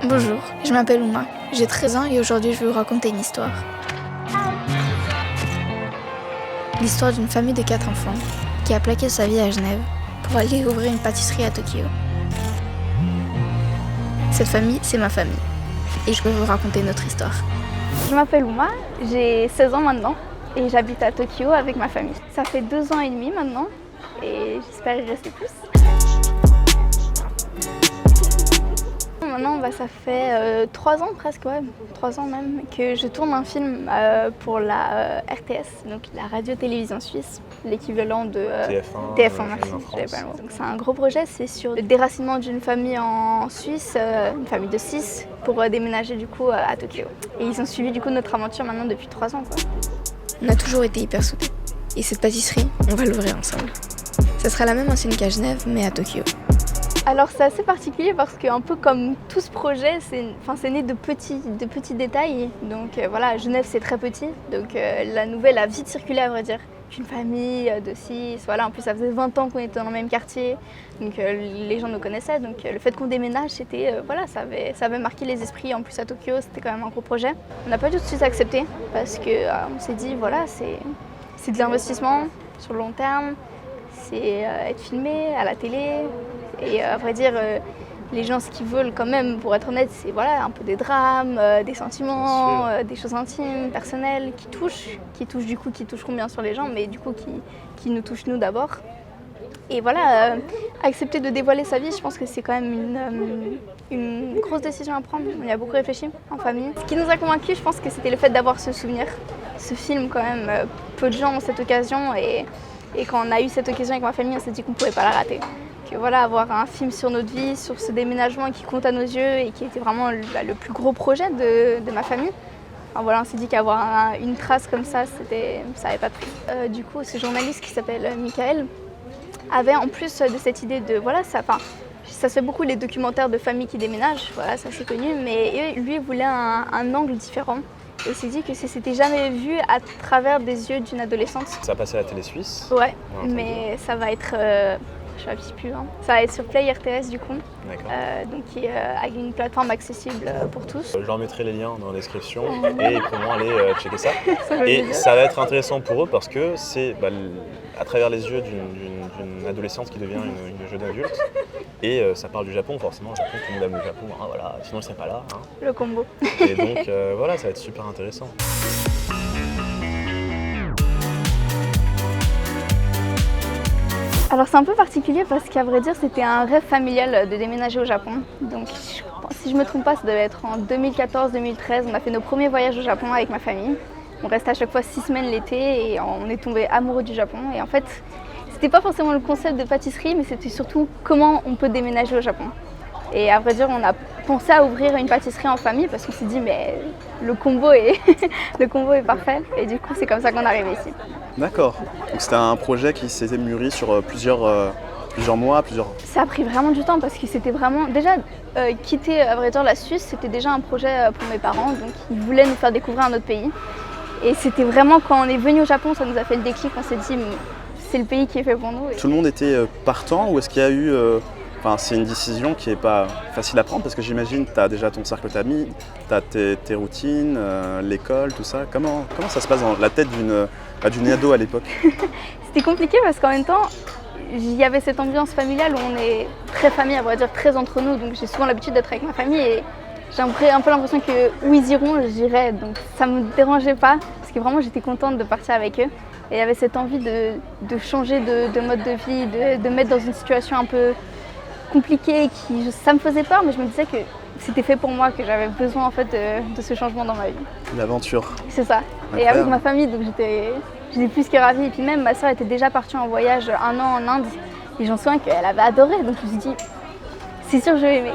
Bonjour, je m'appelle Ouma, j'ai 13 ans et aujourd'hui je vais vous raconter une histoire. L'histoire d'une famille de 4 enfants qui a plaqué sa vie à Genève pour aller ouvrir une pâtisserie à Tokyo. Cette famille, c'est ma famille et je vais vous raconter notre histoire. Je m'appelle Ouma, j'ai 16 ans maintenant et j'habite à Tokyo avec ma famille. Ça fait 2 ans et demi maintenant et j'espère y rester plus. Maintenant, ça fait 3 ans presque, 3 ans même, que je tourne un film pour la RTS, donc la radio-télévision suisse, l'équivalent de TF1, merci, j'avais pas le mot. Donc c'est un gros projet, c'est sur le déracinement d'une famille en Suisse, une famille de 6, pour déménager du coup à Tokyo. Et ils ont suivi du coup notre aventure maintenant depuis 3 ans. On a toujours été hyper soudés. Et cette pâtisserie, on va l'ouvrir ensemble. Ça sera la même enseigne qu'à Genève, mais à Tokyo. Alors c'est assez particulier parce qu'un peu comme tout ce projet, c'est né de petits détails. Donc voilà, Genève c'est très petit, donc la nouvelle a vite circulé à vrai dire. Une famille de 6, voilà, en plus ça faisait 20 ans qu'on était dans le même quartier, donc les gens nous connaissaient. Donc le fait qu'on déménage, c'était, ça avait marqué les esprits. En plus à Tokyo, c'était quand même un gros projet. On n'a pas tout de suite accepté parce qu'on s'est dit, voilà, c'est de l'investissement sur le long terme, c'est être filmé à la télé. Et à vrai dire, les gens, ce qu'ils veulent quand même, pour être honnête, c'est voilà, un peu des drames, des sentiments, des choses intimes, personnelles, qui toucheront bien sûr les gens, mais du coup qui nous touchent nous d'abord. Et voilà, accepter de dévoiler sa vie, je pense que c'est quand même une grosse décision à prendre. On y a beaucoup réfléchi en famille. Ce qui nous a convaincus, je pense que c'était le fait d'avoir ce souvenir, ce film quand même. Peu de gens ont cette occasion et quand on a eu cette occasion avec ma famille, on s'est dit qu'on ne pouvait pas la rater. Que voilà, avoir un film sur notre vie, sur ce déménagement qui compte à nos yeux et qui était vraiment le plus gros projet de ma famille. Enfin, voilà, on s'est dit qu'avoir une trace comme ça, ça n'avait pas de prix. Du coup, ce journaliste qui s'appelle Michael avait en plus de cette idée de voilà, ça se fait beaucoup les documentaires de familles qui déménagent, voilà, ça c'est connu, mais lui il voulait un angle différent. Et il s'est dit que c'était jamais vu à travers des yeux d'une adolescente. Ça a passé à la télé suisse. Ouais, mais ça va être je suis à petite pub. Ça va être sur Play RTS du coup, donc qui est une plateforme accessible pour tous. Je leur mettrai les liens dans la description et ils pourront aller checker ça. Et ça va être intéressant pour eux parce que c'est à travers les yeux d'une adolescente qui devient une jeune adulte. Et ça parle du Japon, forcément, le Japon, tout le monde aime le Japon, hein, voilà. Sinon ils ne seraient pas là. Hein. Le combo. Et donc voilà, ça va être super intéressant. Alors c'est un peu particulier parce qu'à vrai dire c'était un rêve familial de déménager au Japon. Donc si je me trompe pas, ça devait être en 2014-2013. On a fait nos premiers voyages au Japon avec ma famille. On restait à chaque fois 6 semaines l'été et on est tombé amoureux du Japon. Et en fait, c'était pas forcément le concept de pâtisserie, mais c'était surtout comment on peut déménager au Japon. Et à vrai dire, on a pensé à ouvrir une pâtisserie en famille parce qu'on s'est dit mais le combo est parfait. Et du coup, c'est comme ça qu'on est arrivé ici. D'accord. Donc c'était un projet qui s'était mûri sur plusieurs mois, Ça a pris vraiment du temps parce que c'était vraiment... Déjà, quitter à vrai dire la Suisse, c'était déjà un projet pour mes parents. Donc ils voulaient nous faire découvrir un autre pays. Et c'était vraiment quand on est venu au Japon, ça nous a fait le déclic. On s'est dit c'est le pays qui est fait pour nous. Tout le monde était partant ou est-ce qu'il y a eu... c'est une décision qui n'est pas facile à prendre parce que j'imagine que tu as déjà ton cercle d'amis, tu as tes routines, l'école, tout ça. Comment ça se passe dans la tête d'une ado à l'époque? C'était compliqué parce qu'en même temps, il y avait cette ambiance familiale où on est très famille, à vrai dire très entre nous. Donc j'ai souvent l'habitude d'être avec ma famille et j'ai un peu l'impression que où ils iront, j'irai. Donc ça ne me dérangeait pas parce que vraiment j'étais contente de partir avec eux. Et il y avait cette envie de changer de mode de vie, de me mettre dans une situation un peu compliqué, ça me faisait peur, mais je me disais que c'était fait pour moi, que j'avais besoin en fait de ce changement dans ma vie. L'aventure. C'est ça. Incroyable. Et avec ma famille, donc j'étais plus que ravie. Et puis même ma soeur était déjà partie en voyage 1 an en Inde et j'en souviens qu'elle avait adoré, donc je me suis dit c'est sûr je vais aimer.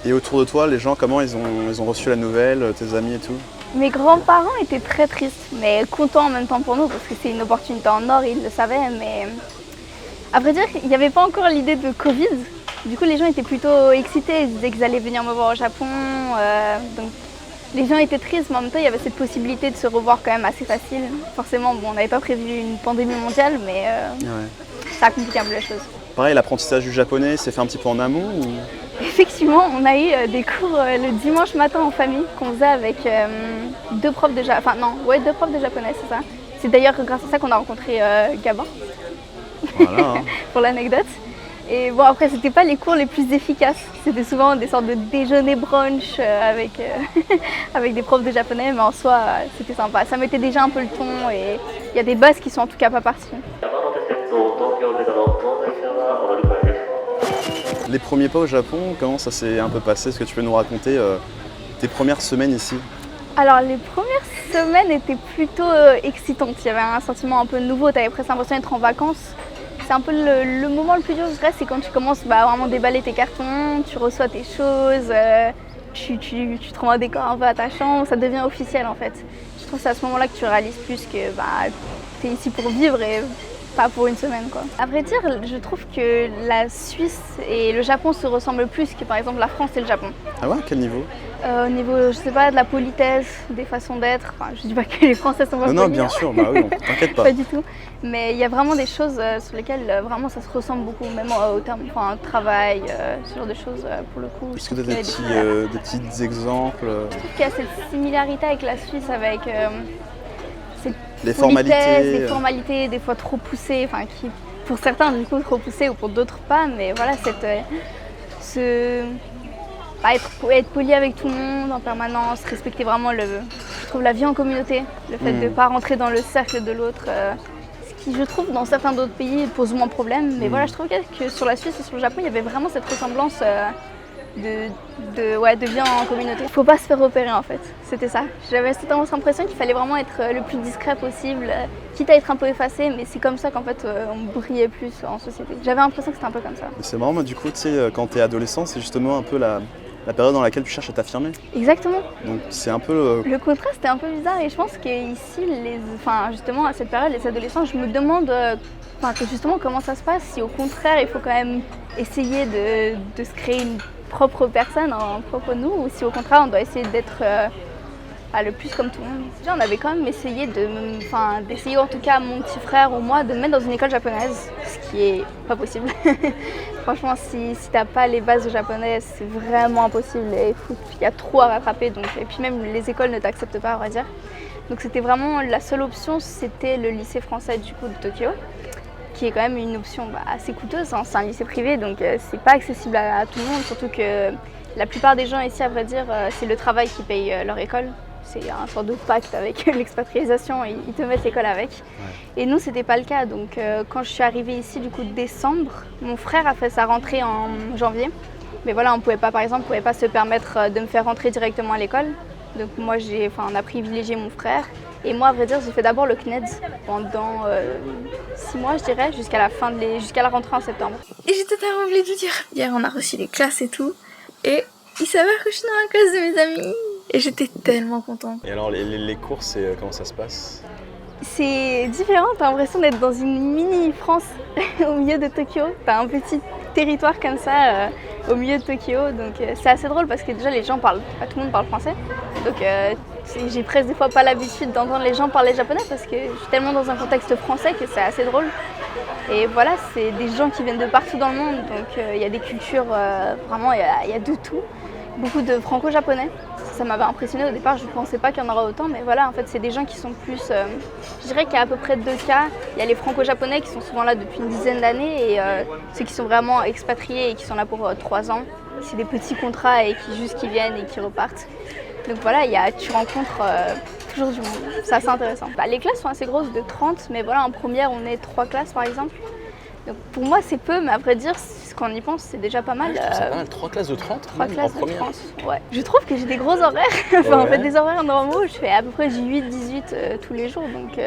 Et autour de toi, les gens, comment ils ont reçu la nouvelle, tes amis et tout? Mes grands-parents étaient très tristes, mais contents en même temps pour nous parce que c'est une opportunité en or, ils le savaient. Mais à vrai dire, il n'y avait pas encore l'idée de Covid. Du coup, les gens étaient plutôt excités, ils disaient qu'ils allaient venir me voir au Japon. Donc, les gens étaient tristes, mais en même temps, il y avait cette possibilité de se revoir quand même assez facile. Forcément, on n'avait pas prévu une pandémie mondiale, mais ça a compliqué un peu les choses. Pareil, l'apprentissage du japonais s'est fait un petit peu en amont ou... effectivement, on a eu des cours le dimanche matin en famille qu'on faisait avec deux profs de japonais, c'est ça. C'est d'ailleurs grâce à ça qu'on a rencontré Gabin, Voilà. Hein. pour l'anecdote. Et bon, après, c'était pas les cours les plus efficaces. C'était souvent des sortes de déjeuner brunch avec des profs de japonais, mais en soi, c'était sympa. Ça mettait déjà un peu le ton et il y a des bases qui sont en tout cas pas parties. Les premiers pas au Japon, comment ça s'est un peu passé? Est-ce que tu peux nous raconter tes premières semaines ici? Alors, les premières semaines étaient plutôt excitantes. Il y avait un sentiment un peu nouveau. Tu avais presque l'impression d'être en vacances. C'est un peu le moment le plus dur, je dirais, c'est quand tu commences vraiment à déballer tes cartons, tu reçois tes choses, tu te rends un décor un peu à ta chambre, ça devient officiel en fait. Je trouve que c'est à ce moment-là que tu réalises plus que tu es ici pour vivre et pas pour une semaine, quoi. À vrai dire, je trouve que la Suisse et le Japon se ressemblent plus que par exemple la France et le Japon. Ah ouais, à quel niveau? Au niveau, je sais pas, de la politesse, des façons d'être. Enfin, je dis pas que les Français sont pas polis. Non, bien sûr, bah oui, t'inquiète pas. Pas du tout. Mais il y a vraiment des choses sur lesquelles vraiment ça se ressemble beaucoup, même au terme travail, ce genre de choses pour le coup. Est-ce que tu as des petits exemples? Je trouve qu'il y a cette similarité avec la Suisse, avec cette Les politesse, formalités. des formalités des fois trop poussées, enfin qui pour certains du coup trop poussées ou pour d'autres pas, mais voilà être poli avec tout le monde en permanence, respecter vraiment je trouve la vie en communauté, le fait de ne pas rentrer dans le cercle de l'autre, ce qui je trouve dans certains d'autres pays pose moins problème, mais voilà, je trouve que sur la Suisse et sur le Japon il y avait vraiment cette ressemblance de vie en communauté. Il ne faut pas se faire repérer en fait, c'était ça. J'avais cette impression qu'il fallait vraiment être le plus discret possible, quitte à être un peu effacé, mais c'est comme ça qu'en fait on brillait plus en société. J'avais l'impression que c'était un peu comme ça. C'est marrant, moi du coup, tu sais, quand t'es adolescent, c'est justement un peu la période dans laquelle tu cherches à t'affirmer. Exactement. Donc c'est un peu... Le contraste est un peu bizarre et je pense qu'ici, justement à cette période, les adolescents, je me demande justement comment ça se passe, si au contraire il faut quand même essayer de se créer une propre personne, un propre nous, ou si au contraire on doit essayer d'être le plus comme tout le monde. Déjà, on avait quand même essayé d'essayer en tout cas mon petit frère ou moi de me mettre dans une école japonaise, ce qui est pas possible. Franchement, si t'as pas les bases japonaises, c'est vraiment impossible et il y a trop à rattraper. Et puis même les écoles ne t'acceptent pas, on va dire. Donc c'était vraiment la seule option, c'était le lycée français du coup de Tokyo, qui est quand même une option assez coûteuse. Hein. C'est un lycée privé, donc c'est pas accessible à tout le monde, surtout que la plupart des gens ici, à vrai dire, c'est le travail qui paye leur école. C'est un sorte de pacte avec l'expatriation, ils te mettent l'école avec. Ouais. Et nous, c'était pas le cas. Donc quand je suis arrivée ici, du coup, décembre, mon frère a fait sa rentrée en janvier. Mais voilà, on pouvait pas se permettre de me faire rentrer directement à l'école. Donc moi, on a privilégié mon frère. Et moi, à vrai dire, j'ai fait d'abord le CNED pendant 6 mois, je dirais, jusqu'à la rentrée en septembre. Et j'ai totalement oublié de vous dire. Hier, on a reçu les classes et tout. Et il s'avère que je suis dans la classe de mes amis. Et j'étais tellement contente. Et alors, les cours, comment ça se passe? C'est différent, t'as l'impression d'être dans une mini-France au milieu de Tokyo. T'as un petit territoire comme ça au milieu de Tokyo. Donc c'est assez drôle parce que déjà, tout le monde parle français. Donc j'ai presque des fois pas l'habitude d'entendre les gens parler japonais parce que je suis tellement dans un contexte français que c'est assez drôle. Et voilà, c'est des gens qui viennent de partout dans le monde. Donc il y a des cultures, vraiment, il y a de tout. Beaucoup de franco-japonais. Ça m'avait impressionné au départ, je ne pensais pas qu'il y en aurait autant, mais voilà, en fait, c'est des gens qui sont plus... je dirais qu'il y a à peu près 2 cas. Il y a les franco-japonais qui sont souvent là depuis une dizaine d'années et ceux qui sont vraiment expatriés et qui sont là pour 3 ans. C'est des petits contrats et qui viennent et qui repartent. Donc voilà, tu rencontres toujours du monde. C'est assez intéressant. Les classes sont assez grosses, de 30, mais voilà, en première, on est 3 classes par exemple. Donc pour moi, c'est peu, mais à vrai dire, quand on y pense, c'est déjà pas mal. C'est pas mal, 3 classes de 30 3 classes de 30, ouais. Je trouve que j'ai des gros horaires, en fait des horaires normaux, je fais à peu près 8-18 tous les jours, donc...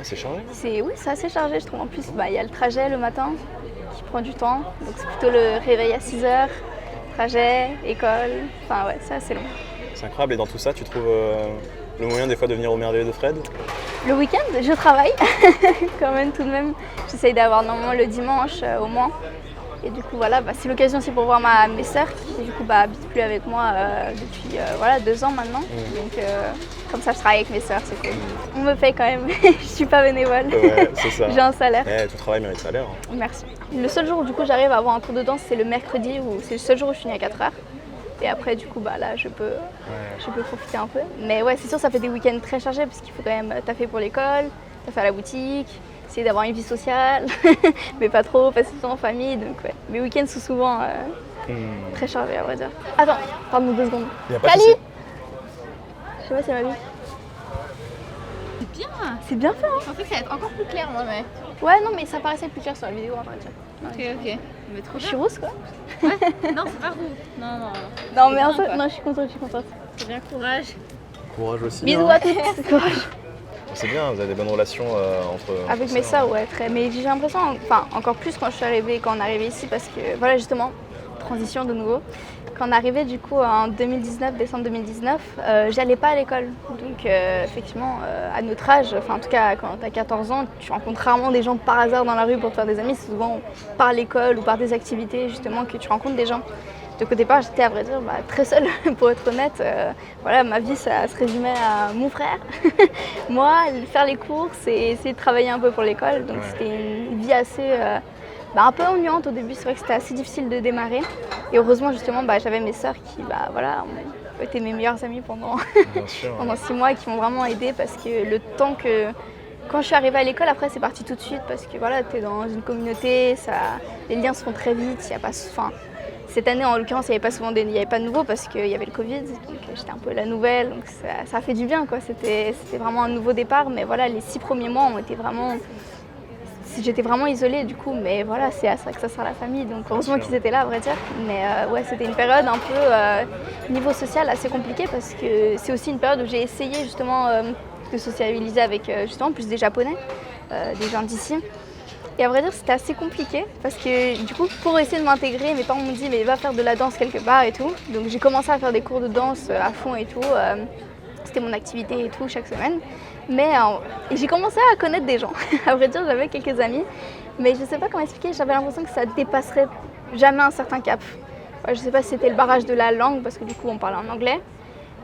c'est chargé? Oui, c'est assez chargé, je trouve. En plus, il y a le trajet le matin qui prend du temps, donc c'est plutôt le réveil à 6h, trajet, école, c'est assez long. C'est incroyable, et dans tout ça, tu trouves le moyen des fois de venir au Merveilleux de Fred? Le week-end, je travaille, quand même, tout de même. J'essaye d'avoir normalement le dimanche au moins. Et du coup, voilà, c'est l'occasion aussi pour voir mes sœurs qui, du coup, habitent plus avec moi depuis 2 ans maintenant. Donc, comme ça, je travaille avec mes sœurs, c'est cool. On me paye quand même, je suis pas bénévole. Ouais, c'est ça. J'ai un salaire. Tout travail mérite salaire. Merci. Le seul jour où du coup j'arrive à avoir un cours de danse, c'est le mercredi, où c'est le seul jour où je finis à 4h. Et après, du coup, là, je peux profiter un peu. Mais ouais, c'est sûr, ça fait des week-ends très chargés parce qu'il faut quand même taffer pour l'école, taffer à la boutique, essayer d'avoir une vie sociale, mais pas trop, passer du temps en famille. Donc ouais, mes week-ends sont souvent très chargés, à vrai dire. Attends, pardon, 2 secondes. Cali! Je sais pas si elle m'a vu. C'est bien. C'est bien fait, hein? Je pensais que ça allait être encore plus clair, moi, mais. Ouais, non, mais ça paraissait plus clair sur la vidéo, en vrai dire. Ok. Mais trop Je bien. suis rousse, quoi. Non, c'est pas roux. Non. Non, mais bien, en fait, quoi. non, je suis contente. C'est bien, courage. Courage aussi. Bisous à toutes. Courage. C'est bien, vous avez des bonnes relations entre. Avec mes sœurs, ouais, très. Mais j'ai l'impression, encore plus quand on est arrivé ici, parce que voilà, justement, transition de nouveau. Quand on est arrivé du coup en décembre 2019, j'allais pas à l'école. Donc effectivement, à notre âge, en tout cas quand t'as 14 ans, tu rencontres rarement des gens par hasard dans la rue pour te faire des amis. C'est souvent par l'école ou par des activités justement que tu rencontres des gens. Donc au départ, j'étais à vrai dire très seule, pour être honnête. Voilà, ma vie, ça se résumait à mon frère, moi, faire les courses et essayer de travailler un peu pour l'école. Donc c'était une vie assez un peu ennuyante au début. C'est vrai que c'était assez difficile de démarrer. Et heureusement, justement, j'avais mes sœurs qui ont été mes meilleures amies pendant 6 mois et qui m'ont vraiment aidée parce que le temps que... Quand je suis arrivée à l'école, après, c'est parti tout de suite parce que voilà, t'es dans une communauté, les liens se font très vite. Il y a pas, cette année, en l'occurrence, il n'y avait pas de nouveau parce qu'il y avait le Covid. Donc j'étais un peu la nouvelle, donc ça a fait du bien, quoi. C'était vraiment un nouveau départ. Mais voilà, les 6 premiers mois ont été vraiment... J'étais vraiment isolée du coup, mais voilà, c'est à ça que ça sert la famille, donc heureusement qu'ils étaient là à vrai dire. Mais ouais, c'était une période un peu niveau social assez compliquée parce que c'est aussi une période où j'ai essayé justement de sociabiliser avec justement plus des Japonais, des gens d'ici. Et à vrai dire, c'était assez compliqué parce que du coup, pour essayer de m'intégrer, mes parents m'ont dit mais va faire de la danse quelque part et tout. Donc j'ai commencé à faire des cours de danse à fond et tout. C'était mon activité et tout chaque semaine. Mais j'ai commencé à connaître des gens. À vrai dire, j'avais quelques amis. Mais je ne sais pas comment expliquer, j'avais l'impression que ça dépasserait jamais un certain cap. Je ne sais pas si c'était le barrage de la langue, parce que du coup on parlait en anglais.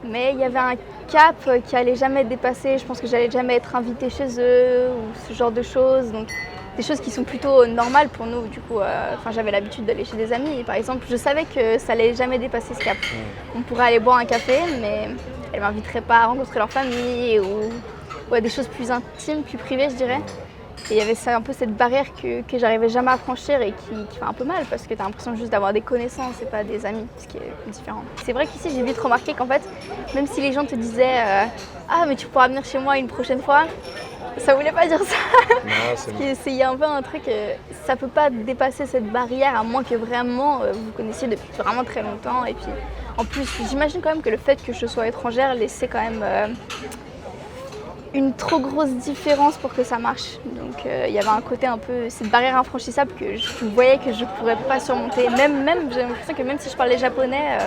Mais il y avait un cap qui allait jamais être dépassé. Je pense que j'allais jamais être invitée chez eux ou ce genre de choses. Donc des choses qui sont plutôt normales pour nous. Du coup, j'avais l'habitude d'aller chez des amis. Et par exemple, je savais que ça allait jamais dépasser ce cap. On pourrait aller boire un café, mais elles ne m'inviteraient pas à rencontrer leur famille ou à des choses plus intimes, plus privées, je dirais. Et il y avait un peu cette barrière que j'arrivais jamais à franchir et qui fait un peu mal parce que tu as l'impression juste d'avoir des connaissances et pas des amis, ce qui est différent. C'est vrai qu'ici, j'ai vite remarqué qu'en fait, même si les gens te disaient ah, mais tu pourras venir chez moi une prochaine fois, ça voulait pas dire ça. Il y a un peu un truc, ça peut pas dépasser cette barrière à moins que vraiment vous connaissiez depuis vraiment très longtemps. Et puis en plus, j'imagine quand même que le fait que je sois étrangère laissait quand même une trop grosse différence pour que ça marche. Donc il y avait un côté un peu, cette barrière infranchissable que je voyais que je pourrais pas surmonter. Même j'ai l'impression que même si je parlais japonais,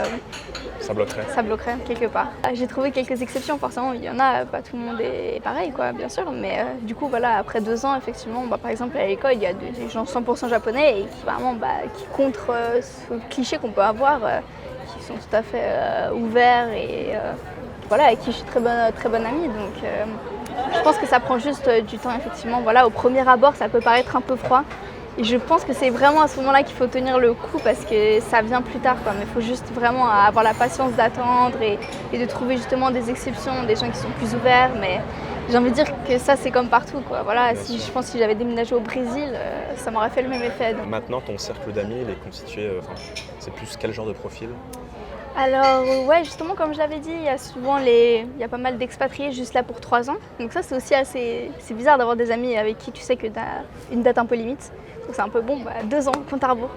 ça bloquerait quelque part. J'ai trouvé quelques exceptions, forcément, il y en a, pas tout le monde est pareil, quoi, bien sûr. Mais du coup, voilà, après 2 ans, effectivement, par exemple, à l'école, il y a des gens 100% japonais et qui vraiment, qui contre ce cliché qu'on peut avoir, qui sont tout à fait ouverts et voilà, avec qui je suis très bonne amie. Donc je pense que ça prend juste du temps, effectivement. Voilà, au premier abord, ça peut paraître un peu froid. Et je pense que c'est vraiment à ce moment-là qu'il faut tenir le coup parce que ça vient plus tard, quoi. Mais il faut juste vraiment avoir la patience d'attendre et de trouver justement des exceptions, des gens qui sont plus ouverts. Mais j'ai envie de dire que ça, c'est comme partout, quoi. Voilà, je pense que si j'avais déménagé au Brésil, ça m'aurait fait le même effet. Donc. Maintenant, ton cercle d'amis, il est constitué, c'est plus quel genre de profil ? Alors ouais, justement comme je l'avais dit, il y a pas mal d'expatriés juste là pour 3 ans. Donc ça c'est aussi c'est bizarre d'avoir des amis avec qui tu sais que tu as une date un peu limite. Donc c'est un peu 2 ans, compte à rebours.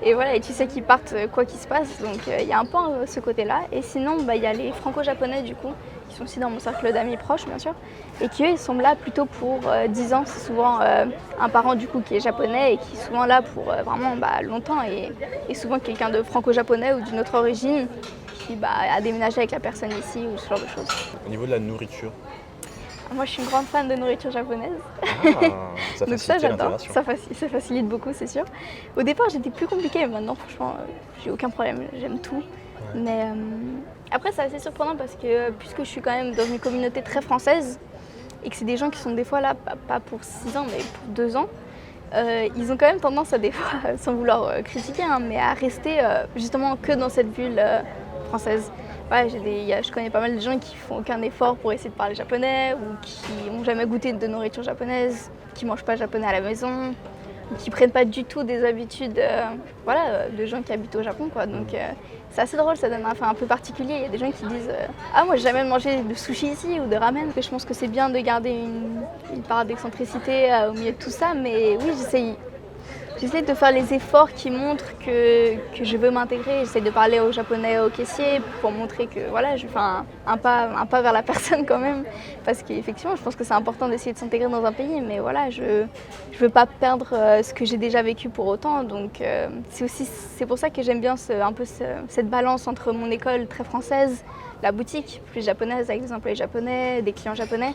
Et voilà, et tu sais qu'ils partent quoi qu'il se passe. Donc il y a un peu ce côté-là. Et sinon il y a les franco-japonais du coup, qui sont aussi dans mon cercle d'amis proches bien sûr. Et qui eux ils sont là plutôt pour 10 ans. C'est souvent un parent du coup qui est japonais et qui est souvent là pour vraiment longtemps. Et souvent quelqu'un de franco-japonais ou d'une autre origine qui a déménagé avec la personne ici ou ce genre de choses. Au niveau de la nourriture, Moi, je suis une grande fan de nourriture japonaise. Ça Donc ça, facilite j'adore. l'intégration. Ça facilite beaucoup, c'est sûr. Au départ, j'étais plus compliquée, mais maintenant, franchement, j'ai aucun problème. J'aime tout. Mais après, c'est assez surprenant parce que puisque je suis quand même dans une communauté très française et que c'est des gens qui sont des fois là, pas pour 6 ans, mais pour 2 ans, ils ont quand même tendance à des fois, sans vouloir critiquer, hein, mais à rester justement que dans cette bulle française. Ouais, je connais pas mal de gens qui font aucun effort pour essayer de parler japonais ou qui n'ont jamais goûté de nourriture japonaise, qui mangent pas japonais à la maison, ou qui prennent pas du tout des habitudes de gens qui habitent au Japon, quoi. Donc c'est assez drôle, ça donne un peu particulier. Il y a des gens qui disent ah, moi j'ai jamais mangé de sushi ici ou de ramen. Je pense que c'est bien de garder une part d'excentricité au milieu de tout ça, mais oui, j'essaie de faire les efforts qui montrent que je veux m'intégrer. J'essaie de parler aux japonais, aux caissiers pour montrer que voilà, je fais un pas vers la personne quand même. Parce qu'effectivement, je pense que c'est important d'essayer de s'intégrer dans un pays, mais voilà, je veux pas perdre ce que j'ai déjà vécu pour autant. Donc c'est pour ça que j'aime bien cette balance entre mon école très française, la boutique plus japonaise avec des employés japonais, des clients japonais.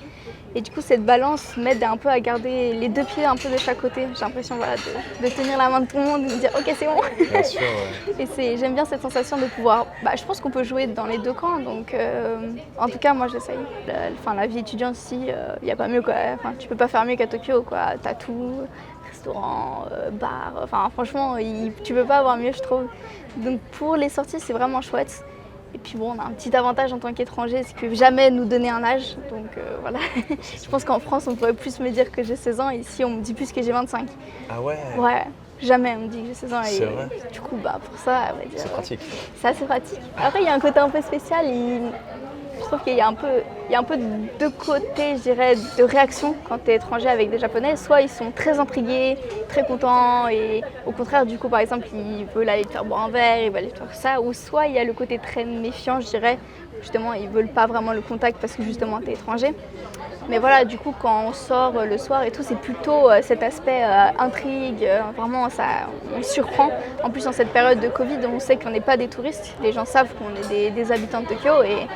Et du coup, cette balance m'aide un peu à garder les 2 pieds un peu de chaque côté. J'ai l'impression de tenir la main de tout le monde et de dire ok, c'est bon. Bien sûr, ouais. Et j'aime bien cette sensation de pouvoir. Je pense qu'on peut jouer dans les 2 camps. Donc, en tout cas, moi, j'essaye. La vie étudiante ici, il n'y a pas mieux, quoi. Enfin, tu peux pas faire mieux qu'à Tokyo, quoi. T'as tout, restaurant, bar. Enfin, franchement, tu peux pas avoir mieux, je trouve. Donc, pour les sorties, c'est vraiment chouette. Et puis bon, on a un petit avantage en tant qu'étranger, c'est que jamais nous donner un âge. Donc voilà, je pense qu'en France, on pourrait plus me dire que j'ai 16 ans et ici, on me dit plus que j'ai 25. Ah ouais? Ouais, jamais on me dit que j'ai 16 ans. C'est vrai? Du coup, pour ça, à vrai dire, C'est pratique. c'est assez pratique. Après, il y a un côté un peu spécial. Je trouve qu'il y a un peu 2 côtés, je dirais, de réaction quand tu es étranger avec des Japonais. Soit ils sont très intrigués, très contents, et au contraire, du coup, par exemple, ils veulent aller te faire boire un verre, ils veulent aller te faire ça. Ou soit il y a le côté très méfiant, je dirais. Justement, ils veulent pas vraiment le contact parce que justement, tu es étranger. Mais voilà, du coup, quand on sort le soir et tout, c'est plutôt cet aspect intrigue. Vraiment, on surprend. En plus, en cette période de Covid, on sait qu'on n'est pas des touristes. Les gens savent qu'on est des habitants de Tokyo et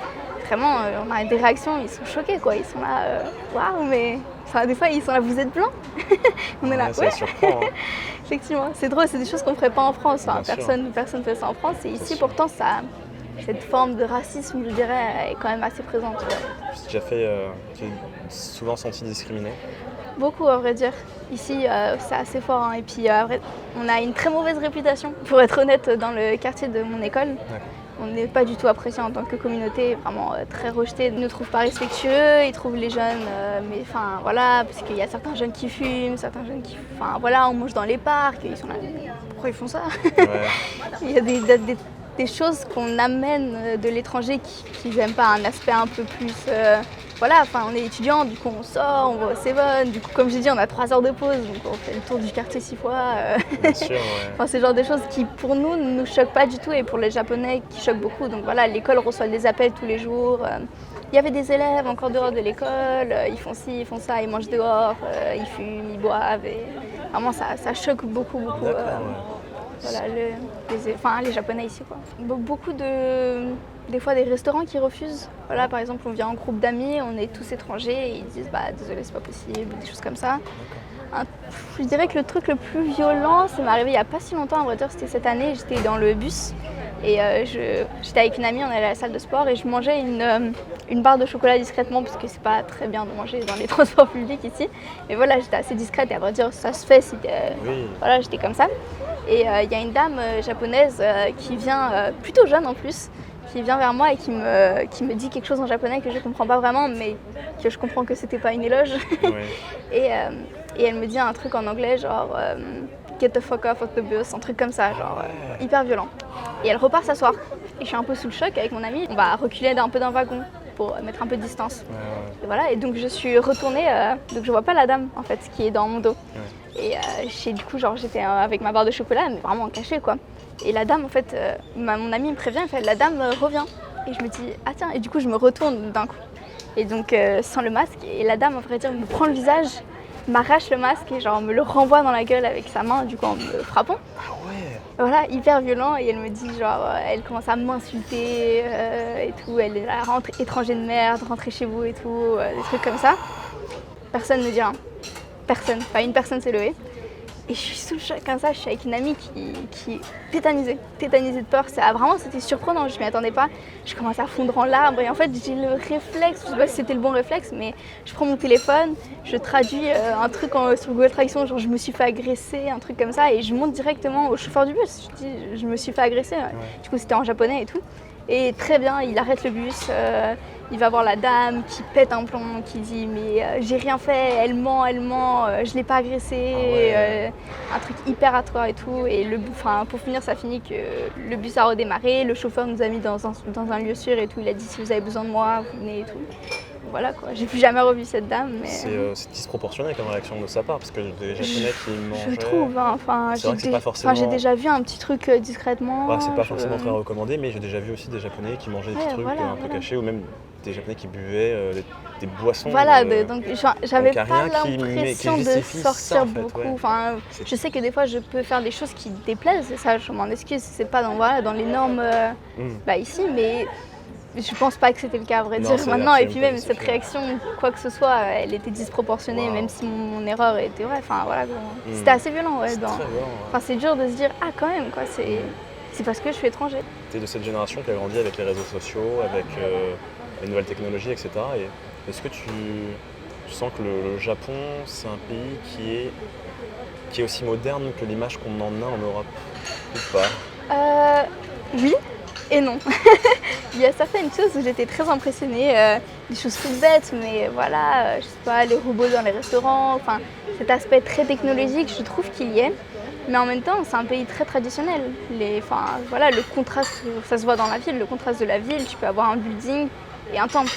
vraiment, on a des réactions, ils sont choqués, quoi. Ils sont là, waouh, mais... Enfin, des fois, ils sont là, vous êtes blanc? On est là, Ça surprend. Hein. Effectivement, c'est drôle, c'est des choses qu'on ne ferait pas en France. Enfin, personne ne fait ça en France. Et ici, pourtant, cette forme de racisme, je dirais, est quand même assez présente. Tu as souvent senti discriminé? Beaucoup, à vrai dire. Ici, c'est assez fort. Hein. Et puis, on a une très mauvaise réputation, pour être honnête, dans le quartier de mon école. Ouais. On n'est pas du tout apprécié en tant que communauté, vraiment très rejeté. Ils ne nous trouvent pas respectueux, ils trouvent les jeunes, mais enfin voilà, parce qu'il y a certains jeunes qui fument, certains jeunes qui... Enfin voilà, on mange dans les parcs, ils sont là, pourquoi ils font ça? Ouais. Il y a des choses qu'on amène de l'étranger qui n'aiment pas, un aspect un peu plus... Voilà, enfin on est étudiant, du coup on sort, on va au Seven, du coup comme j'ai dit on a 3 heures de pause, donc on fait le tour du quartier 6 fois. Bien sûr, ouais. Enfin, c'est le genre de choses qui pour nous ne nous choquent pas du tout et pour les Japonais qui choquent beaucoup. Donc voilà, l'école reçoit des appels tous les jours. Il y avait des élèves encore dehors de l'école, ils font ci, ils font ça, ils mangent dehors, ils fument, ils boivent. Et vraiment ça choque beaucoup. Voilà, les Japonais ici, quoi. Beaucoup des fois des restaurants qui refusent. Voilà, par exemple, on vient en groupe d'amis, on est tous étrangers et ils disent désolé, c'est pas possible, des choses comme ça. Je dirais que le truc le plus violent, ça m'est arrivé il y a pas si longtemps, à vrai dire, c'était cette année, j'étais dans le bus et j'étais avec une amie, on allait à la salle de sport et je mangeais une barre de chocolat discrètement parce que c'est pas très bien de manger dans les transports publics ici. Mais voilà, j'étais assez discrète et à vrai dire, ça se fait si voilà, j'étais comme ça. Et il y a une dame japonaise qui vient, plutôt jeune en plus, qui vient vers moi et qui me dit quelque chose en japonais que je comprends pas vraiment, mais que je comprends que c'était pas une éloge. Ouais. Et elle me dit un truc en anglais, genre get the fuck off of the bus, un truc comme ça, genre hyper violent. Et elle repart s'asseoir. Et je suis un peu sous le choc avec mon amie. On va reculer un peu d'un wagon pour mettre un peu de distance. Ouais. Et voilà, et donc je suis retournée, donc je vois pas la dame en fait qui est dans mon dos. Ouais. Et du coup, genre j'étais avec ma barre de chocolat, mais vraiment cachée quoi. Et la dame, en fait, mon amie me prévient, elle fait, la dame revient. Et je me dis, ah tiens, et du coup, je me retourne d'un coup. Et donc, sans le masque, et la dame, à vrai dire, me prend le visage, m'arrache le masque et genre me le renvoie dans la gueule avec sa main, du coup, en me frappant. Ah ouais. voilà, hyper violent, et elle me dit genre, elle commence à m'insulter et tout, elle est là, rentre étranger de merde, rentrez chez vous et tout, des trucs comme ça. Personne ne dit rien, personne, pas une personne s'est levée. Et je suis sous le choc comme ça, je suis avec une amie qui est tétanisée de peur. Vraiment, c'était surprenant, je m'y attendais pas. Je commence à fondre en larmes et en fait, j'ai le réflexe, je sais pas si c'était le bon réflexe, mais je prends mon téléphone, je traduis un truc sur Google Traduction, genre je me suis fait agresser, un truc comme ça, et je monte directement au chauffeur du bus. Je dis, je me suis fait agresser. Du coup, c'était en japonais et tout. Et très bien, il arrête le bus, il va voir la dame qui pète un plomb, qui dit mais j'ai rien fait, elle ment, je l'ai pas agressée, un truc hyper hardcore et tout. Et pour finir, ça finit que le bus a redémarré, le chauffeur nous a mis dans un lieu sûr et tout, il a dit si vous avez besoin de moi, vous venez et tout. Voilà quoi, j'ai plus jamais revu cette dame. Mais... C'est disproportionné comme réaction de sa part, parce que des Japonais qui mangeaient... Je trouve, c'est vrai que c'est pas forcément... j'ai déjà vu un petit truc discrètement. Ouais, c'est pas forcément très recommandé, mais j'ai déjà vu aussi des Japonais qui mangeaient des petits trucs un peu cachés, ou même des Japonais qui buvaient des boissons. Voilà, donc j'avais pas l'impression de sortir ça, en fait, beaucoup. Ouais. Enfin, je sais que des fois je peux faire des choses qui déplaisent, et ça je m'en excuse, c'est pas dans les normes ici, mais... Je pense pas que c'était le cas à vrai dire maintenant, et puis même cette réaction, quoi que ce soit, elle était disproportionnée, même si mon erreur était vraie. Enfin voilà, c'était assez violent. C'est très violent, Enfin, c'est dur de se dire ah quand même quoi, c'est parce que je suis étranger. Tu es de cette génération qui a grandi avec les réseaux sociaux, avec les nouvelles technologies, etc. Et est-ce que tu sens que le Japon, c'est un pays qui est aussi moderne que l'image qu'on en a en Europe ou pas? Oui. Et non. Il y a certaines choses où j'étais très impressionnée, des choses toutes bêtes, mais voilà, je sais pas, les robots dans les restaurants, enfin cet aspect très technologique, je trouve qu'il y est. Mais en même temps, c'est un pays très traditionnel. Le contraste, ça se voit dans la ville, le contraste de la ville, tu peux avoir un building et un temple.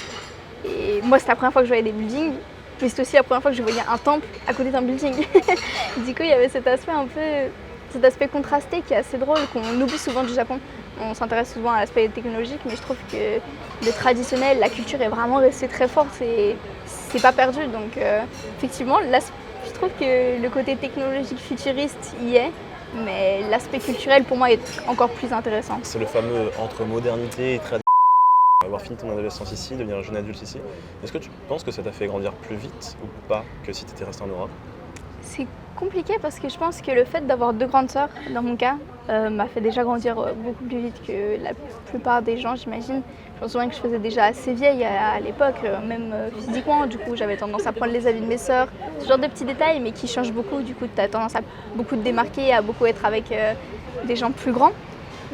Et moi, c'est la première fois que je voyais des buildings, mais c'est aussi la première fois que je voyais un temple à côté d'un building. Du coup, il y avait cet aspect contrasté qui est assez drôle, qu'on oublie souvent du Japon. On s'intéresse souvent à l'aspect technologique, mais je trouve que le traditionnel, la culture est vraiment restée très forte et c'est pas perdu. Donc effectivement, je trouve que le côté technologique futuriste y est, mais l'aspect culturel pour moi est encore plus intéressant. C'est le fameux entre modernité et tradition. Avoir fini ton adolescence ici, devenir un jeune adulte ici, est-ce que tu penses que ça t'a fait grandir plus vite ou pas que si tu étais resté en Europe? C'est compliqué parce que je pense que le fait d'avoir 2 grandes sœurs, dans mon cas, m'a fait déjà grandir beaucoup plus vite que la plupart des gens, j'imagine. Je me souviens que je faisais déjà assez vieille à l'époque, même physiquement. Du coup, j'avais tendance à prendre les habits de mes sœurs. Ce genre de petits détails, mais qui changent beaucoup. Du coup, tu as tendance à beaucoup te démarquer, à beaucoup être avec des gens plus grands.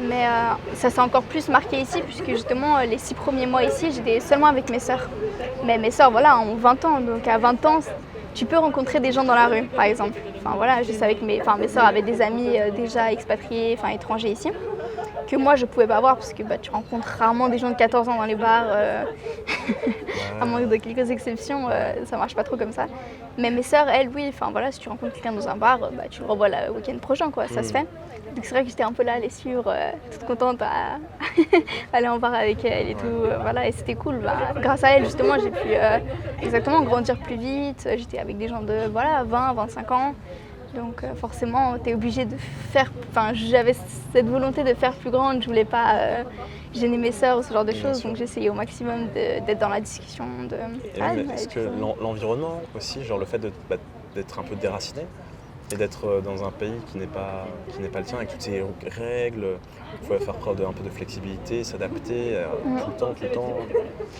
Mais ça s'est encore plus marqué ici, puisque justement, les 6 premiers mois ici, j'étais seulement avec mes sœurs. Mais mes sœurs, voilà, ont 20 ans. Donc à 20 ans, tu peux rencontrer des gens dans la rue, par exemple. Enfin voilà, je savais que mes sœurs avaient des amis déjà expatriés, étrangers ici, que moi je pouvais pas voir parce que tu rencontres rarement des gens de 14 ans dans les bars, à moins de quelques exceptions, ça marche pas trop comme ça. Mais mes sœurs, elles, oui, si tu rencontres quelqu'un dans un bar, tu le revois le week-end prochain, quoi, ça se fait. Donc c'est vrai que j'étais un peu là à les suivre, toute contente à aller en bar avec elle et tout, et c'était cool. Grâce à elle, justement, j'ai pu exactement grandir plus vite. J'étais avec des gens de 20, 25 ans. Donc forcément, tu es obligé de faire... j'avais cette volonté de faire plus grande, je voulais pas gêner mes sœurs ou ce genre de choses, donc j'essayais au maximum d'être dans la discussion. Est-ce que l'environnement aussi, genre le fait d'être un peu déraciné, et d'être dans un pays qui n'est pas le tien, avec toutes ces règles, il faut faire preuve un peu de flexibilité, s'adapter tout le temps,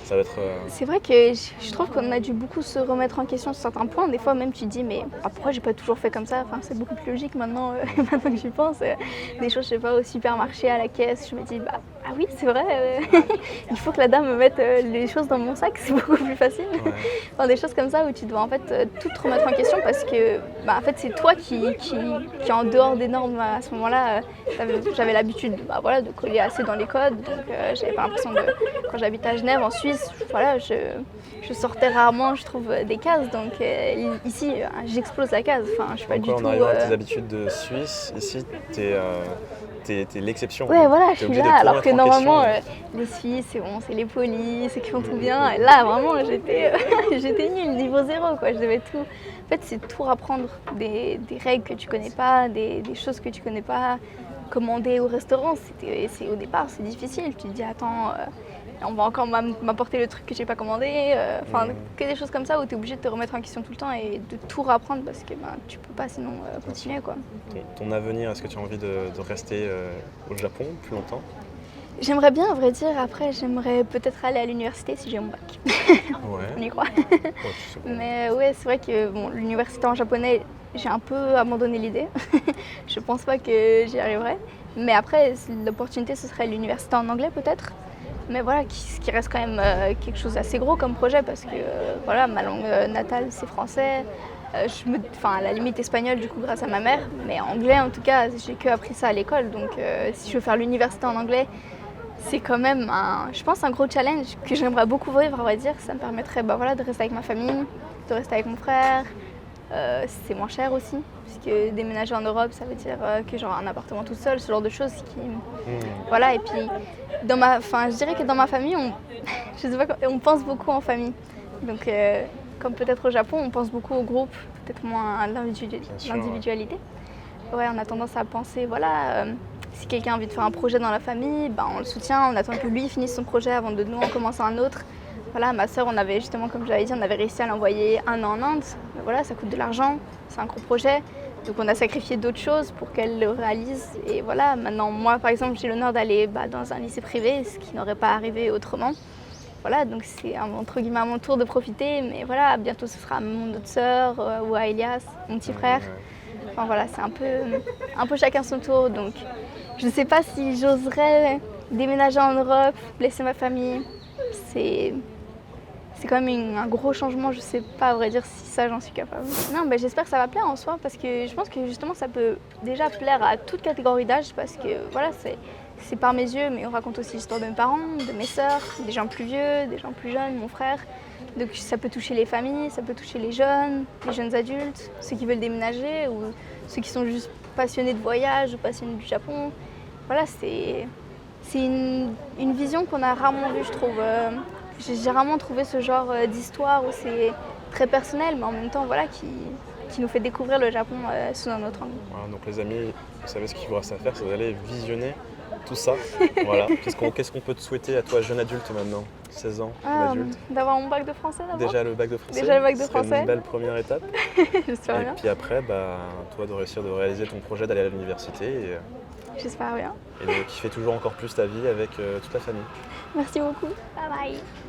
ça va être... C'est vrai que je trouve qu'on a dû beaucoup se remettre en question sur certains points. Des fois même tu te dis mais pourquoi j'ai pas toujours fait comme ça, c'est beaucoup plus logique maintenant, maintenant que j'y pense. Des choses, je sais pas, au supermarché, à la caisse, je me dis ah oui c'est vrai, il faut que la dame me mette les choses dans mon sac, c'est beaucoup plus facile. Des choses comme ça où tu dois en fait tout te remettre en question parce que en fait c'est toi qui est en dehors des normes à ce moment-là. J'avais l'habitude de coller assez dans les codes, donc j'avais pas l'impression quand j'habitais à Genève en Suisse, je sortais rarement, je trouve, des cases, donc ici j'explose la case, je suis pas du tout... On arrive à tes habitudes de Suisse, ici t'es l'exception. Ouais, voilà, je suis là, alors que normalement, les Suisses, c'est bon, c'est les polis, c'est qui font tout bien. Et là, vraiment, j'étais nulle, niveau 0, quoi. Je devais tout... En fait, c'est tout apprendre, des règles que tu connais pas, des choses que tu connais pas. commander au restaurant, au départ c'est difficile. Tu te dis attends, on va encore m'apporter le truc que j'ai pas commandé. Que des choses comme ça où tu es obligé de te remettre en question tout le temps et de tout reapprendre parce que tu peux pas sinon continuer quoi. Ton avenir, est-ce que tu as envie de rester au Japon plus longtemps? J'aimerais bien, à vrai dire. Après, j'aimerais peut-être aller à l'université si j'ai mon bac. Ouais. On y croit. Ouais, tu sais pas. Mais ouais, c'est vrai que l'université en japonais, j'ai un peu abandonné l'idée. Je pense pas que j'y arriverai. Mais après, l'opportunité, ce serait l'université en anglais peut-être. Mais voilà, ce qui reste quand même quelque chose d'assez gros comme projet parce que voilà, ma langue natale, c'est français. À la limite espagnol du coup grâce à ma mère. Mais anglais, en tout cas, j'ai que appris ça à l'école. Donc si je veux faire l'université en anglais, c'est quand même, je pense, un gros challenge que j'aimerais beaucoup vivre, on va dire. Ça me permettrait de rester avec ma famille, de rester avec mon frère. C'est moins cher aussi, puisque déménager en Europe, ça veut dire que j'aurai un appartement tout seul, ce genre de choses qui... Voilà, et puis, je dirais que dans ma famille, je sais pas, on pense beaucoup en famille. Donc, comme peut-être au Japon, on pense beaucoup au groupe, peut-être moins à l'individualité. Ouais, on a tendance à penser, si quelqu'un a envie de faire un projet dans la famille, on le soutient, on attend que lui finisse son projet avant de nous en commencer un autre. Voilà, ma sœur, on avait justement, comme j'avais dit, on avait réussi à l'envoyer 1 an en Inde. Mais voilà, ça coûte de l'argent, c'est un gros projet. Donc on a sacrifié d'autres choses pour qu'elle le réalise. Et voilà, maintenant, moi, par exemple, j'ai l'honneur d'aller dans un lycée privé, ce qui n'aurait pas arrivé autrement. Voilà, donc c'est entre guillemets à mon tour de profiter. Mais voilà, bientôt ce sera à mon autre sœur ou à Elias, mon petit frère. Enfin voilà, c'est un peu chacun son tour. Donc je ne sais pas si j'oserais déménager en Europe, laisser ma famille. C'est quand même un gros changement, je sais pas à vrai dire si ça j'en suis capable. Non, j'espère que ça va plaire en soi parce que je pense que justement ça peut déjà plaire à toute catégorie d'âge parce que voilà, c'est par mes yeux, mais on raconte aussi l'histoire de mes parents, de mes sœurs, des gens plus vieux, des gens plus jeunes, mon frère. Donc ça peut toucher les familles, ça peut toucher les jeunes adultes, ceux qui veulent déménager ou ceux qui sont juste passionnés de voyage ou passionnés du Japon. Voilà, c'est une vision qu'on a rarement vue, je trouve. J'ai rarement trouvé ce genre d'histoire où c'est très personnel, mais en même temps, voilà, qui nous fait découvrir le Japon sous un autre angle. Voilà, donc les amis, vous savez ce qu'il vous reste à faire, c'est d'aller visionner tout ça. Voilà. Qu'est-ce qu'on peut te souhaiter à toi, jeune adulte maintenant, 16 ans, jeune adulte? D'avoir mon bac de français d'abord. Déjà le bac de français. Déjà le bac de ce serait français. une belle première étape. J'espère Et bien. puis après, toi de réussir de réaliser ton projet d'aller à l'université J'espère bien. et de kiffer toujours encore plus ta vie avec toute la famille. Merci beaucoup. Bye bye.